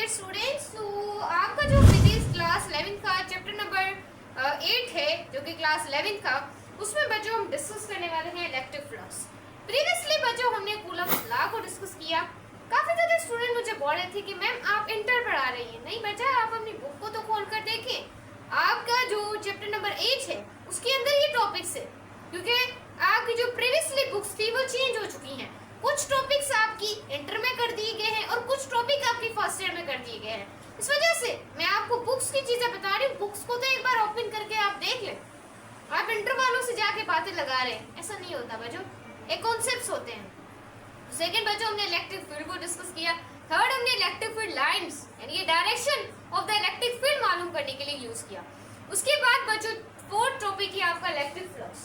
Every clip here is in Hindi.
स्टूडेंट्स, तो आपका जो फिजिक्स क्लास 11 का चैप्टर नंबर 8 है, जो कि क्लास 11 का, उसमें बच्चों हम डिस्कस करने वाले हैं इलेक्ट्रिक फ्लक्स। प्रीवियसली बच्चों हमने कूलम लॉ को डिस्कस किया। काफी ज्यादा स्टूडेंट मुझे बोल रहे थे कि मैम आप इंटर पढ़ा रही हैं। नहीं बच्चा, आप अपनी बुक को तो खोल कर देखिए। आपका जो चैप्टर नंबर 8 है उसके अंदर ये टॉपिक्स है, क्योंकि आपकी जो प्रीवियसली बुक्स थी वो चेंज हो चुकी हैं। कुछ टॉपिक्स आपकी इंटर में कर दिए गए हैं और कुछ टॉपिक आपकी फर्स्ट ईयर में कर दिए गए हैं। इस वजह से मैं आपको बुक्स की चीजें बता रही हूँ। बुक्स को तो एक बार ओपन करके आप देख लें। आप इंटर वालों से जाके बातें लगा रहे हैं, ऐसा नहीं होता बच्चों। एक कॉन्सेप्ट्स होते हैं। सेकंड बच्चों हमने इलेक्ट्रिक फील्ड को डिस्कस किया। थर्ड हमने इलेक्ट्रिक फील्ड लाइंस यानी कि direction of the electric field मालूम करने के लिए यूज किया। उसके बाद बच्चों फोर्थ टॉपिक है आपका इलेक्ट्रिक फ्लक्स।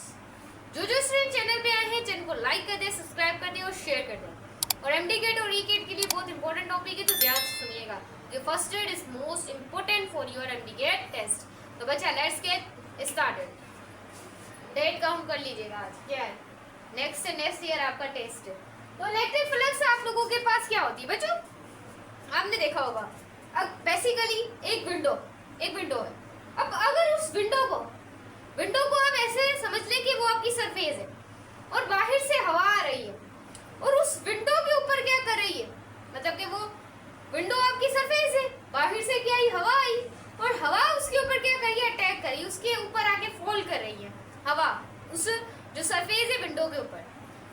जो स्टूडेंट चैनल पे आए हैं चैनल को लाइक कर दे, सब्सक्राइब कर दे और शेयर कर दे। और एमडीकेट और ईकेट के लिए बहुत इंपॉर्टेंट टॉपिक है, तो ध्यान से सुनिएगा। ये first aid is most important for your MDCAT test. तो बच्चा let's get started. Date count कर लीजिएगा। आज क्या है? नेक्स्ट से नेक्स्ट ईयर आपका टेस्ट है। तो इलेक्ट्रिक फ्लक्स आप लोगों के पास क्या होती है बच्चों? आपने देखा होगा, अब बेसिकली एक विंडो है। अब अगर उस विंडो को आप ऐसे समझ लें कि वो आपकी सरफेस है और बाहर से हवा आ रही है और उस विंडो के ऊपर क्या कर रही है, मतलब कि वो विंडो आपकी सरफेस है, बाहर से क्या आई, हवा आई और हवा उसके ऊपर क्या कर रही है, अटैक कर रही है, उसके ऊपर आके फॉल कर रही है हवा उस जो सरफेस है विंडो के ऊपर।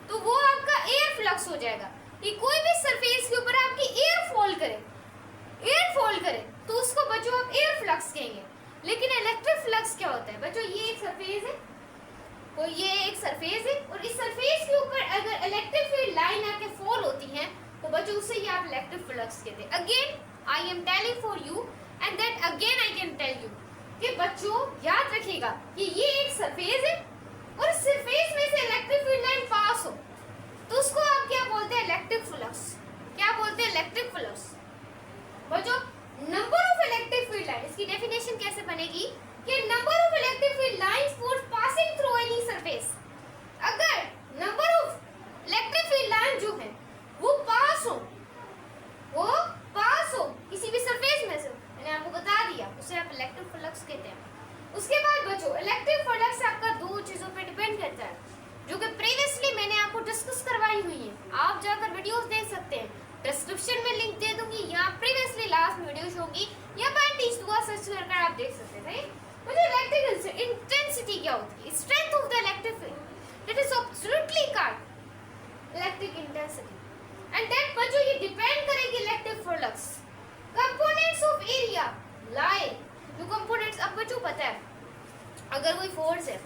तो वो आपका एयर फ्लक्स हो जाएगा कि कोई भी सरफेस के ऊपर आपकी एयर फॉल करे तो उसको बच्चों आप एयर फ्लक्स कहेंगे। लेकिन इलेक्ट्रिक फ्लक्स क्या होता है बच्चों? ये एक सरफेस है, तो ये एक सरफेस है और इस सरफेस के ऊपर अगर इलेक्ट्रिक फील्ड लाइन आके फॉल होती है तो बच्चों उससे ये आप इलेक्ट्रिक फ्लक्स कहते हैं। Again I am telling for you and that again I can tell you कि बच्चों याद रखिएगा कि ये एक सरफेस है और इस सरफेस में से इलेक्ट्रिक फील्ड लाइन पास हो तो उसको आप क्या बोलते हैं? Electric flux. क्या बोलते हैं? Electric flux. बच्चों number of electric field line, इसकी डेफिनेशन कैसे बनेगी कि number of electric field lines for passing through any surface. अगर number of electric field line जो है वो पास हो किसी भी सरफेस में से, मैंने आपको बता दिया, उसे आप इलेक्ट्रिक फ्लक्स कहते हैं। उसके बाद बच्चों इलेक्ट्रिक फ्लक्स आपका दो चीजों पे डिपेंड करता है, जो कि प्रीवियसली मैंने आपको डिस्कस करवाई हुई है। आप जाकर वीडियोस देख सकते हैं, डिस्क्रिप्शन में लिंक दे दूंगी, या प्रीवियसली लास्ट वीडियोस होगी, या बाय टीच दुआ सर्च करके आप देख सकते हैं। मुझे इलेक्ट्रिक इंटेंसिटी क्या होती है? Strength of the electric field, that is absolutely called electric intensity. And that बच्चों ये डिपेंड करेगी electric flux components of area लाई। जो कंपोनेंट्स अब बच्चों पता है, अगर कोई फोर्स है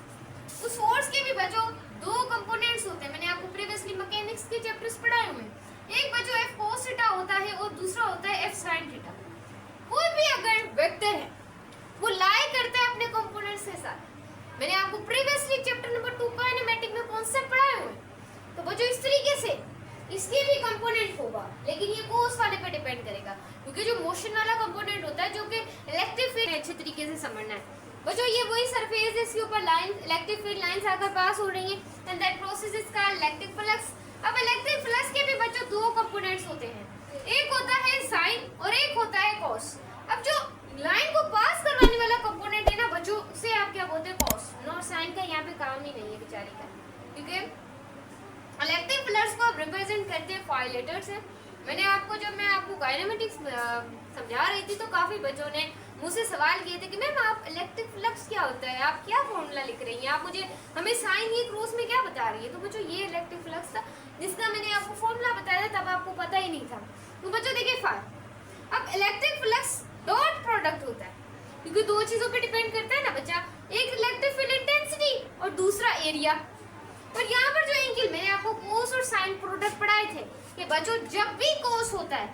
उस फोर्स के भी बच्चों दो कंपोनेंट्स होते हैं। मैंने आपको प्रीवियसली मैकेनिक्स के चैप्टर्स पढ़ाए हुए हैं। एक बच्चों F cos थीटा होता है और दूसरा होता है F sin थीटा। कोई भी अगर वेक्टर है वो लाई करता है अपने कंपोनेंट्स के साथ। मैंने आपको प्रीवियसली चैप्टर नंबर 2 काइनेमेटिक में कॉन्सेप्ट पढ़ाए हुए हैं। तो बच्चों इस तरीके से इसके भी कंपोनेंट होगा, लेकिन ये कोस वाले पे डिपेंड करेगा, क्योंकि जो मोशन वाला कंपोनेंट होता है जो कि इलेक्ट्रिक फील्ड अच्छे तरीके से समझना है बच्चों। ये वही सरफेस है, इसके ऊपर लाइन इलेक्ट्रिक फील्ड लाइंस आकर पास हो रही हैं and that process is called electric flux. अब इलेक्ट्रिक फ्लक्स के भी बच्चों दो कंपोनेंट्स होते हैं, एक होता है साइन और एक होता है कॉस। अब जो लाइन को पास करवाने वाला कंपोनेंट है ना बच्चों, उसे आप क्या बोलते हैं? कॉस। और साइन का यहाँ पे काम ही नहीं है बेचारी का, क्योंकि इलेक्ट्रिक फ्लक्स को आप रिप्रेजेंट करते हैं 5 लेटर्स से। मैंने आपको जब मैं आपको काइनेमेटिक्स समझा रही थी तो काफी बच्चों ने मुझसे सवाल किए थे कि मैम आप इलेक्ट्रिक फ्लक्स क्या होता है, आप क्या फॉर्मूला लिख रही हैं, आप मुझे हमें साइन ये क्रॉस में क्या बता रही है। तो बच्चों ये इलेक्ट्रिक फ्लक्स था जिसका मैंने आपको फॉर्मूला बताया था, तब आपको पता ही नहीं था। तो बच्चों देखिए अब इलेक्ट्रिक फ्लक्स डॉट प्रोडक्ट होता है, क्योंकि दो चीजों पे डिपेंड करता है ना बच्चा, एक इलेक्ट्रिक फील्ड इंटेंसिटी और दूसरा एरिया। और यहाँ पर जो एंगल मैंने आपको कोस और साइन प्रोडक्ट पढ़ाए थे कि बच्चों जब भी कोस होता है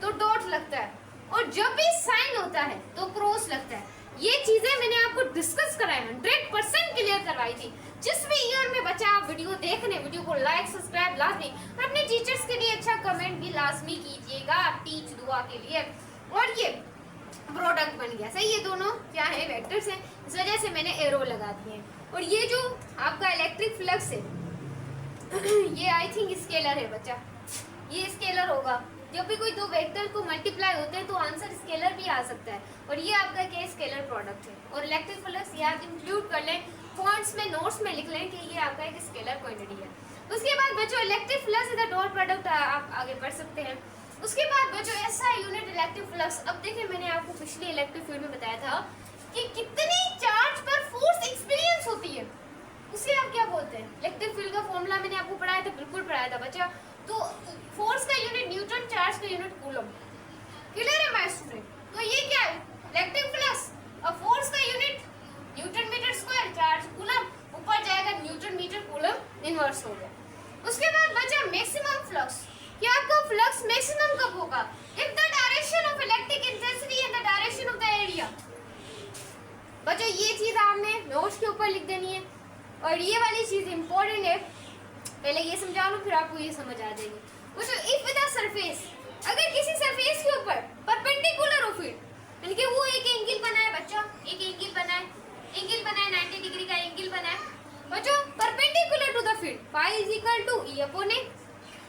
तो डॉट लगता है और जब भी साइन होता है तो क्रॉस लगता है। ये चीजें मैंने आपको डिस्कस कराई, 100% क्लियर करवाई थी। जिस भी ईयर में बच्चा आप वीडियो देख रहे हैं, वीडियो को लाइक सब्सक्राइब लाजमी, अपने टीचर्स के लिए अच्छा कमेंट भी लाजमी कीजिएगा टीच दुआ के लिए। और ये प्रोडक्ट बन गया सही, ये दोनों क्या है? वेक्टर्स हैं, इस वजह से मैंने एरो लगा दिए। और ये जो आपका इलेक्ट्रिक फ्लक्स है ये आई थिंक स्केलर है बच्चा, ये स्केलर होगा, जब भी कोई दो वेक्टर को मल्टीप्लाई होते हैं तो आंसर स्केलर भी आ सकता है, और ये आपका क्या स्केलर प्रोडक्ट है। और इलेक्ट्रिक फ्लक्स ये आप इंक्लूड कर लें, फॉन्ट्स में नोट्स में लिख लें कि ये आपका एक स्केलर क्वांटिटी है। उसके बाद बच्चों electric flux is the dot product, आप आगे बढ़ सकते हैं। उसके बाद बच्चों ऐसा यूनिट इलेक्ट्रिक फ्लक्स। अब देखिए मैंने आपको पिछले इलेक्ट्रिक फील्ड में बताया था कि कितनी चार्ज पर फोर्स एक्सपीरियंस होती है, उसे आप क्या बोलते हैं। इलेक्ट्रिक फील्ड का फॉर्मूला मैंने आपको पढ़ाया था, बिल्कुल पढ़ाया था बच्चा। तो फोर्स का यूनिट न्यूटन, चार्ज का यूनिट कूलम। क्लियर है माय स्टूडेंट। तो ये क्या है इलेक्ट्रिक फ्लक्स, और फोर्स का unit newton metre square, charge coulomb, ऊपर जाएगा न्यूटन मीटर कूलम इनवर्स हो गया। उसके बाद बचा मैक्सिमम फ्लक्स, कि आपका फ्लक्स मैक्सिमम कब होगा, if the direction of electric intensity and the direction of the area. बच्चों ये चीज आपने नोट्स के ऊपर लिख देनी है, और ये वाली चीज इंपॉर्टेंट है, पहले ये समझा लो फिर आपको ये समझ आ जाएगी। बच्चों इफ द सरफेस, अगर किसी सरफेस के ऊपर परपेंडिकुलर हो फील्ड, यानी कि वो एक एंगल बनाए बच्चा, एक एंगल बनाए 90 डिग्री का एंगल बनाए बच्चों, perpendicular to the field, phi is equal to E upon A.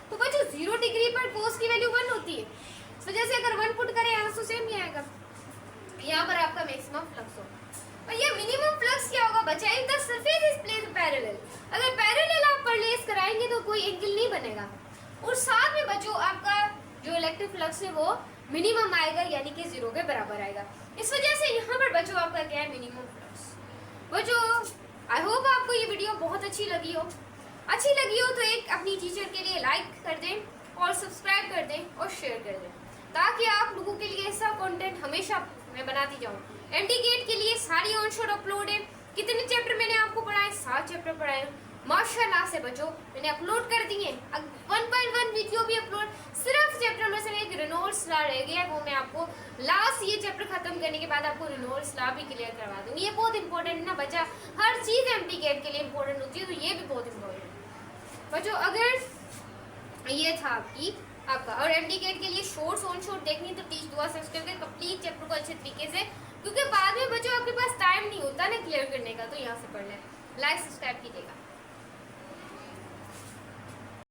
तो बच्चों 0 डिग्री पर कोस की वैल्यू 1 होती है, इस वजह से अगर 1 पुट करें यहाँ तो सेम ही आएगा, यहाँ पर आपका मैक्सिमम फ्लक्स होगा। और ये मिनिमम फ्लक्स क्या होगा बच्चा, if the surface is placed parallel, अगर पैरेलल आप प्लेस कराएंगे तो कोई एंगल नहीं बनेगा, और साथ में बच्चों आपका जो इलेक्ट्रिक फ्लक्स है वो मिनिमम आएगा, यानी कि 0 के बराबर आएगा। इस वजह से यहाँ पर बच्चों आपका क्या है मिनिमम फ्लक्स। बच्चों आई होप आपको ये वीडियो बहुत अच्छी लगी हो तो एक अपनी टीचर के लिए लाइक कर दें और सब्सक्राइब कर दें और शेयर कर दें, ताकि आप लोगों के लिए ऐसा कंटेंट हमेशा मैं बनाती जाऊँ। एमडी गेट के लिए सारी ऑनशोर अपलोड है। कितने चैप्टर मैंने आपको पढ़ाए, 7 चैप्टर पढ़ाए माशाल्लाह से बच्चों, मैंने अपलोड कर दिए। 1.1 वीडियो भी अपलोड, सिर्फ चैप्टर में से एक रेनॉल्ड्स लॉ रह गया, वो मैं आपको लास्ट ये चैप्टर खत्म करने के बाद आपको रेनॉल्ड्स लॉ भी क्लियर करवा दूंगी। ये बहुत इंपॉर्टेंट है ना बच्चा, हर चीज़ एमडी गेट के लिए इंपॉर्टेंट होती है, तो ये भी बहुत इंपॉर्टेंट है बच्चों। अगर ये था आपका और एमडी गेट के लिए शॉर्ट्स ऑन शॉर्ट देखनी तो टीच दुआ सब्सक्राइब कर कंप्लीट चैप्टर को अच्छे तरीके से, क्योंकि बाद में बच्चों आपके पास टाइम नहीं होता ना क्लियर करने का, तो यहाँ से पढ़ लें। लाइक सब्सक्राइब कीजिएगा।